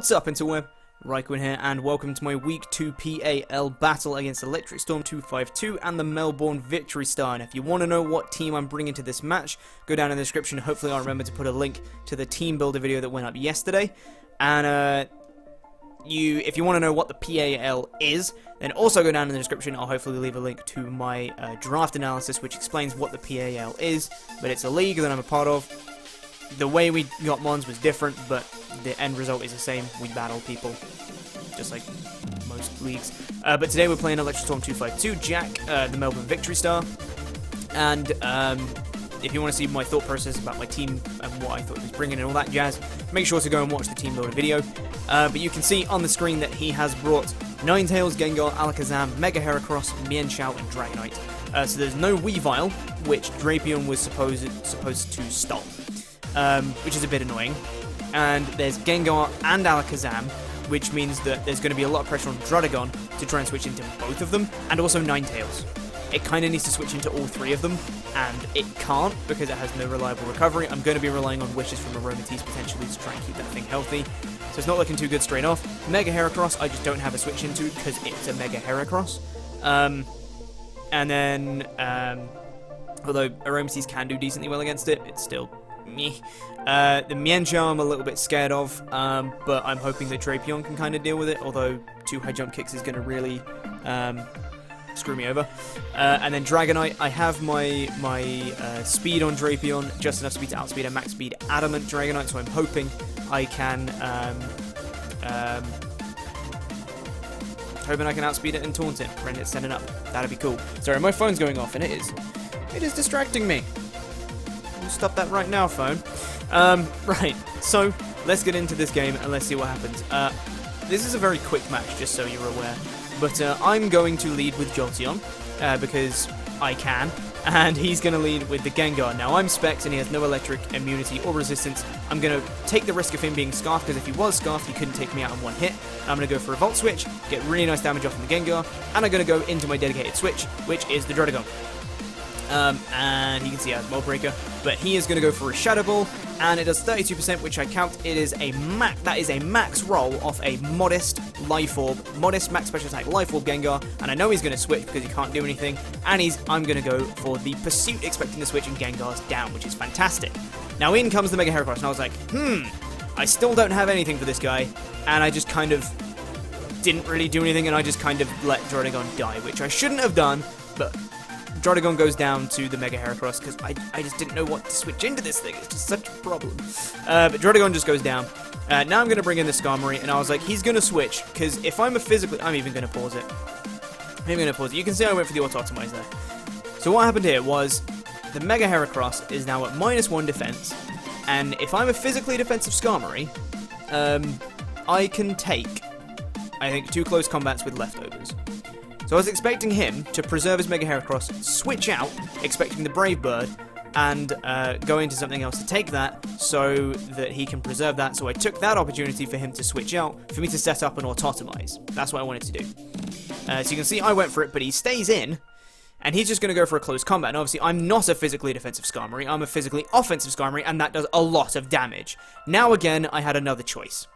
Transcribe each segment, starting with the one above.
What's up, Interweb? RhyQuinn here, and welcome to my Week 2 PAL battle against Electric Storm 252 and the Melbourne Victory Star. And if you want to know what team I'm bringing to this match, go down in the description. Hopefully I'll remember to put a link to the team builder video that went up yesterday. And if you want to know what the PAL is, then also go down in the description. I'll hopefully leave a link to my draft analysis, which explains what the PAL is. But it's a league that I'm a part of. The way we got mons was different, but the end result is the same. We battle people, just like most leagues. But today we're playing Electric Storm 252, Jack, the Melbourne Victory Star. And if you want to see my thought process about my team and what I thought he was bringing and all that jazz, make sure to go and watch the team builder video. But you can see on the screen that he has brought Ninetales, Gengar, Alakazam, Mega Heracross, Mienshao, and Dragonite. So there's no Weavile, which Drapion was supposed to stop, which is a bit annoying. And there's Gengar and Alakazam, which means that there's going to be a lot of pressure on Druddigon to try and switch into both of them, and also Ninetales. It kind of needs to switch into all three of them, and it can't because it has no reliable recovery. I'm going to be relying on Wishes from Aromatisse potentially to try and keep that thing healthy, so it's not looking too good straight off. Mega Heracross, I just don't have a switch into because it's a Mega Heracross. And then, although Aromatisse can do decently well against it, it's still meh. The Mienshao I'm a little bit scared of, but I'm hoping that Drapion can kind of deal with it, although 2 high jump kicks is going to really screw me over. And then Dragonite, I have my speed on Drapion, just enough speed to outspeed a max speed Adamant Dragonite, so I'm hoping I can outspeed it and taunt it when it's sending up. That'd be cool. Sorry, my phone's going off, and it is distracting me. Stop that right now, phone. Right, so let's get into this game and let's see what happens. This is a very quick match, just so you're aware. But I'm going to lead with Jolteon, because I can, and he's going to lead with the Gengar. Now, I'm Specs, and he has no electric immunity or resistance. I'm going to take the risk of him being Scarfed, because if he was Scarfed, he couldn't take me out in one hit. And I'm going to go for a Volt Switch, get really nice damage off from the Gengar, and I'm going to go into my dedicated switch, which is the Druddigon. And you can see I have Mold Breaker, but he is going to go for a Shadow Ball, and it does 32%, which I count. It is a max roll off a modest Life Orb, modest max special attack Life Orb Gengar, and I know he's going to switch because he can't do anything, and I'm going to go for the Pursuit, expecting the switch, and Gengar's down, which is fantastic. Now in comes the Mega Heracross, and I was like, I still don't have anything for this guy, and I just kind of didn't really do anything, and I just kind of let Druddigon die, which I shouldn't have done, but Druddigon goes down to the Mega Heracross because I just didn't know what to switch into this thing. It's just such a problem. But Druddigon just goes down. Now I'm going to bring in the Skarmory, and I was like, he's going to switch, because if I'm I'm even going to pause it. You can see I went for the Autotomize there. So what happened here was, the Mega Heracross is now at -1 defense, and if I'm a physically defensive Skarmory, I can take, I think, 2 close combats with leftovers. So I was expecting him to preserve his Mega Heracross, switch out, expecting the Brave Bird, and go into something else to take that, so that he can preserve that. So I took that opportunity for him to switch out, for me to set up an Autotomize. That's what I wanted to do. So you can see I went for it, but he stays in, and he's just going to go for a close combat. And obviously I'm not a physically defensive Skarmory, I'm a physically offensive Skarmory, and that does a lot of damage. Now again, I had another choice.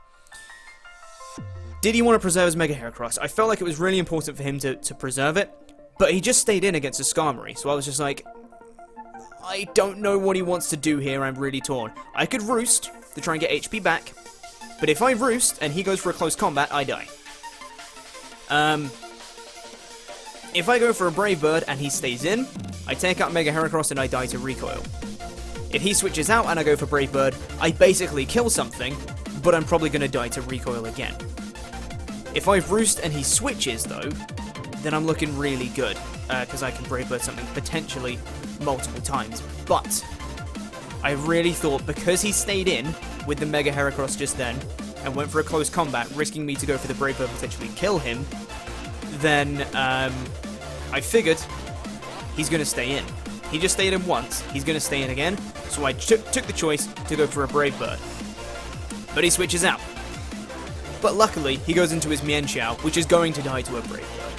Did he want to preserve his Mega Heracross? I felt like it was really important for him to preserve it, but he just stayed in against a Skarmory, so I was just like, I don't know what he wants to do here, I'm really torn. I could Roost to try and get HP back, but if I Roost and he goes for a close combat, I die. If I go for a Brave Bird and he stays in, I take out Mega Heracross and I die to Recoil. If he switches out and I go for Brave Bird, I basically kill something, but I'm probably going to die to Recoil again. If I Roost and he switches, though, then I'm looking really good, because I can Brave Bird something potentially multiple times. But I really thought, because he stayed in with the Mega Heracross just then, and went for a close combat, risking me to go for the Brave Bird, potentially kill him, then I figured he's going to stay in. He just stayed in once, he's going to stay in again, so I took the choice to go for a Brave Bird. But he switches out. But luckily, he goes into his Mienshao, which is going to die to a Brave Bird.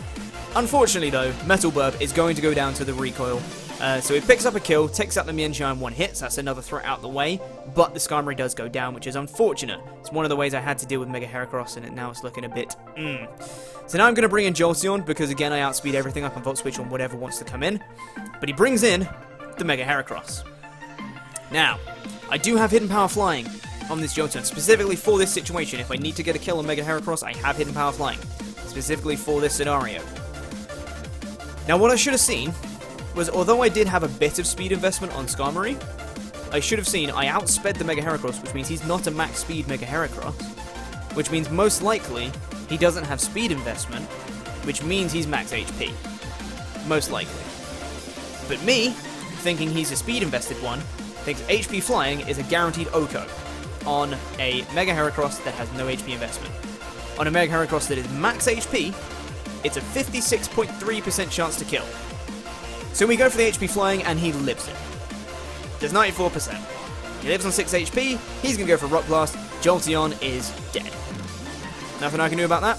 Unfortunately though, Metal Burb is going to go down to the Recoil, So he picks up a kill, takes out the Mienshao in one hit, so that's another threat out the way, but the Skarmory does go down, which is unfortunate. It's one of the ways I had to deal with Mega Heracross, and now it's looking a bit, So now I'm going to bring in Jolteon, because again, I outspeed everything. I can Volt Switch on whatever wants to come in, but he brings in the Mega Heracross. Now, I do have Hidden Power Flying on this Jolteon, specifically for this situation. If I need to get a kill on Mega Heracross, I have Hidden Power Flying, specifically for this scenario. Now, what I should have seen was, although I did have a bit of speed investment on Skarmory, I should have seen I outsped the Mega Heracross, which means he's not a max speed Mega Heracross, which means most likely he doesn't have speed investment, which means he's max HP. Most likely. But me, thinking he's a speed invested one, thinks HP Flying is a guaranteed OHKO on a Mega Heracross that has no HP investment. On a Mega Heracross that is max HP, it's a 56.3% chance to kill. So we go for the HP Flying, and he lives it. Does 94%. He lives on 6 HP, he's going to go for Rock Blast, Jolteon is dead. Nothing I can do about that.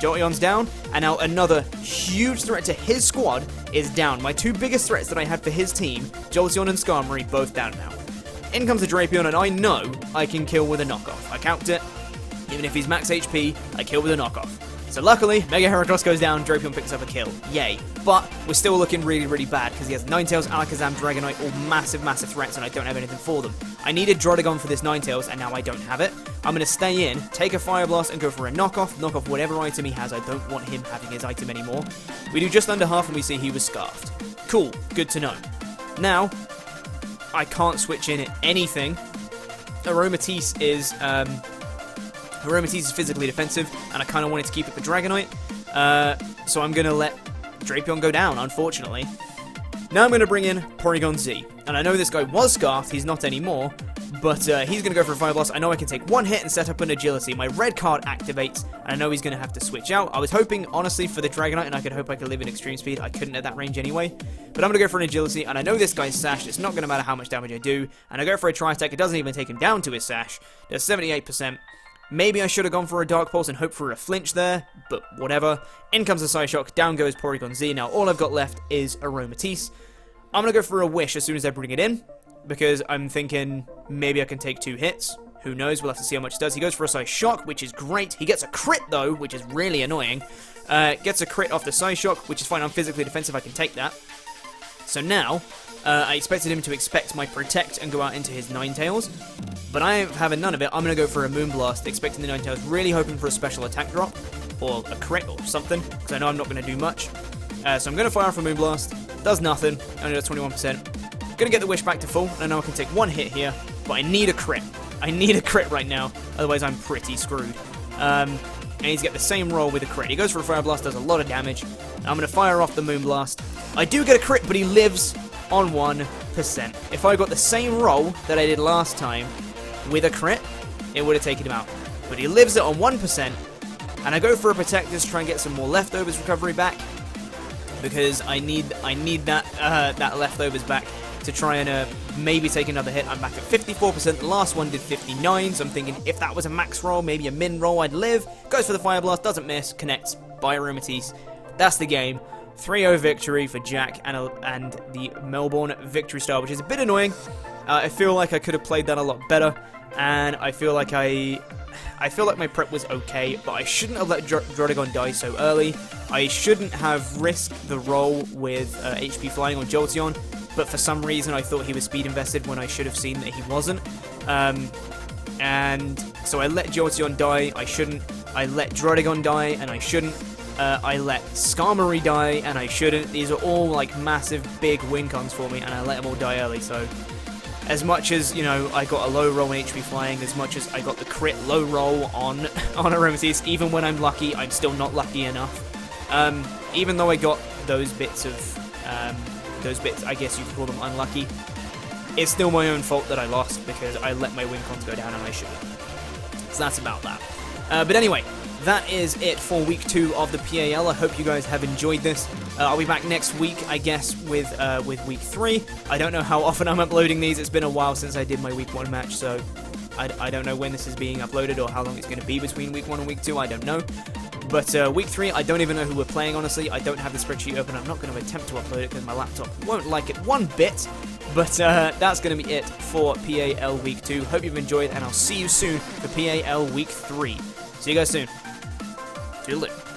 Jolteon's down, and now another huge threat to his squad is down. My two biggest threats that I had for his team, Jolteon and Skarmory, both down now. In comes the Drapion, and I know I can kill with a knockoff. I count it. Even if he's max HP, I kill with a knockoff. So luckily, Mega Heracross goes down, Drapion picks up a kill. Yay. But we're still looking really, really bad, because he has Ninetales, Alakazam, Dragonite, all massive, massive threats, and I don't have anything for them. I needed Druddigon for this Ninetales, and now I don't have it. I'm going to stay in, take a Fire Blast, and go for a knockoff whatever item he has. I don't want him having his item anymore. We do just under half, and we see he was Scarfed. Cool. Good to know. Now, I can't switch in anything. Aromatisse is physically defensive, and I kind of wanted to keep it for Dragonite, so I'm going to let Drapion go down, unfortunately. Now I'm going to bring in Porygon Z, and I know this guy was Scarfed, he's not anymore, but he's going to go for a Fire Blast. I know I can take one hit and set up an Agility. My red card activates, and I know he's going to have to switch out. I was hoping, honestly, for the Dragonite, and I could hope I could live in Extreme Speed. I couldn't at that range anyway, but I'm going to go for an Agility, and I know this guy's Sash. It's not going to matter how much damage I do, and I go for a Tri-Attack. It doesn't even take him down to his Sash. Does 78%. Maybe I should have gone for a Dark Pulse and hoped for a flinch there, but whatever. In comes the Psyshock, down goes Porygon Z. Now all I've got left is Aromatisse. I'm going to go for a Wish as soon as I bring it in, because I'm thinking maybe I can take 2 hits. Who knows, we'll have to see how much it does. He goes for a Psyshock, which is great. He gets a crit though, which is really annoying. Gets a crit off the Psyshock, which is fine. I'm physically defensive, I can take that. So now, I expected him to expect my Protect and go out into his Ninetales, but I ain't having none of it. I'm going to go for a Moonblast, expecting the Ninetales, really hoping for a special attack drop, or a crit, or something, because I know I'm not going to do much. So I'm going to fire off a Moonblast, does nothing, only does 21%. Going to get the Wish back to full, and I know I can take 1 hit here, but I need a crit. I need a crit right now, otherwise I'm pretty screwed. And he's get the same roll with a crit. He goes for a Fire Blast, does a lot of damage. I'm going to fire off the Moonblast. I do get a crit, but he lives on 1%. If I got the same roll that I did last time with a crit, it would have taken him out. But he lives it on 1%, and I go for a Protect just to try and get some more leftovers recovery back, because I need that that leftovers back to try and maybe take another hit. I'm back at 54%. The last one did 59, so I'm thinking if that was a max roll, maybe a min roll, I'd live. Goes for the Fire Blast, doesn't miss, connects by Aromatisse. That's the game. 3-0 victory for Jack and the Melbourne Victory Star, which is a bit annoying. I feel like I could have played that a lot better, and I feel like my prep was okay, but I shouldn't have let Druddigon die so early. I shouldn't have risked the roll with HP Flying on Jolteon, but for some reason I thought he was speed invested when I should have seen that he wasn't. And so I let Jolteon die, I shouldn't. I let Druddigon die, and I shouldn't. I let Skarmory die, and I shouldn't. These are all like massive big win cons for me, and I let them all die early, so as much as, you know, I got a low roll in HP Flying, as much as I got the crit low roll on Aromatisse, even when I'm lucky, I'm still not lucky enough. Even though I got those bits, I guess you could call them unlucky, it's still my own fault that I lost, because I let my win cons go down and I shouldn't. So that's about that. But anyway, that is it for week 2 of the PAL. I hope you guys have enjoyed this. I'll be back next week, I guess, with week 3. I don't know how often I'm uploading these. It's been a while since I did my week 1 match, so I don't know when this is being uploaded or how long it's going to be between week 1 and week 2. I don't know. But week 3, I don't even know who we're playing, honestly. I don't have the spreadsheet open. I'm not going to attempt to upload it because my laptop won't like it one bit. But that's going to be it for PAL Week 2. Hope you've enjoyed, and I'll see you soon for PAL Week 3. See you guys soon. Toodaloo.